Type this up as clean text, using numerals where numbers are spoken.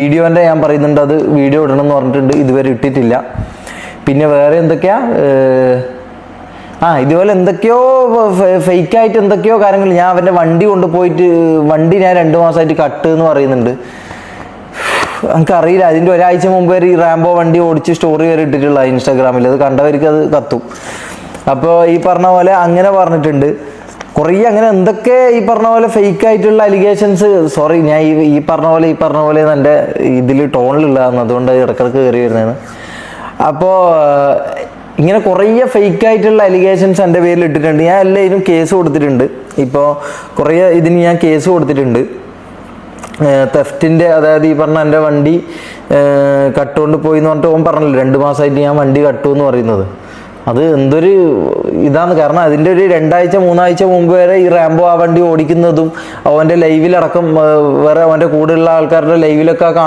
വീഡിയോൻ്റെ ഞാൻ പറയുന്നുണ്ട്, അത് വീഡിയോ ഇടണം എന്ന് പറഞ്ഞിട്ടുണ്ട്, ഇതുവരെ ഇട്ടിട്ടില്ല. പിന്നെ വേറെ എന്തൊക്കെയാ, ഇതുപോലെ എന്തൊക്കെയോ ഫേക്കായിട്ട് എന്തൊക്കെയോ കാര്യങ്ങൾ. ഞാൻ അവൻ്റെ വണ്ടി കൊണ്ടുപോയിട്ട്, വണ്ടി ഞാൻ 2 മാസമായിട്ട് കട്ട് എന്ന് പറയുന്നുണ്ട്. എനിക്കറിയില്ല, അതിൻ്റെ ഒരാഴ്ച മുമ്പ് വരെ ഈ റാംബോ വണ്ടി ഓടിച്ച് സ്റ്റോറി വരെ ഇട്ടിട്ടുള്ള ഇൻസ്റ്റാഗ്രാമിൽ. അത് കണ്ടവർക്ക് അത് കത്തും. അപ്പോൾ ഈ പറഞ്ഞ പോലെ അങ്ങനെ പറഞ്ഞിട്ടുണ്ട് കുറേ. അങ്ങനെ എന്തൊക്കെ ഈ പറഞ്ഞ പോലെ ഫേക്ക് ആയിട്ടുള്ള അലിഗേഷൻസ്. സോറി, ഞാൻ ഈ പറഞ്ഞ പോലെ എൻ്റെ ഇതിൽ ടോണിലുള്ളതാണ്, അതുകൊണ്ട് ഇടക്കിടക്ക് കയറി വരുന്നതാണ്. അപ്പോൾ ഇങ്ങനെ കുറേ ഫേക്ക് ആയിട്ടുള്ള അലിഗേഷൻസ് എൻ്റെ പേരിൽ ഇട്ടിട്ടുണ്ട്. ഞാൻ എല്ലാവരും കേസ് കൊടുത്തിട്ടുണ്ട്. ഇപ്പോൾ കുറേ ഇതിന് ഞാൻ കേസ് കൊടുത്തിട്ടുണ്ട്. തെഫ്റ്റിൻ്റെ, അതായത് ഈ പറഞ്ഞ എൻ്റെ വണ്ടി കട്ടുകൊണ്ട് പോയി എന്ന് പറഞ്ഞിട്ട് ഓൻ പറഞ്ഞല്ലോ 2 മാസമായിട്ട് ഞാൻ വണ്ടി കട്ടു എന്ന് പറയുന്നത്. അത് എന്തൊരു ഇതാണ്. കാരണം അതിൻ്റെ ഒരു 2 ആഴ്ച 3 ആഴ്ച മുമ്പ് വരെ ഈ റാംബോ ആ വണ്ടി ഓടിക്കുന്നതും അവൻ്റെ ലൈവിലടക്കം വേറെ അവൻ്റെ കൂടെയുള്ള ആൾക്കാരുടെ ലൈവിലൊക്കെ കാണും.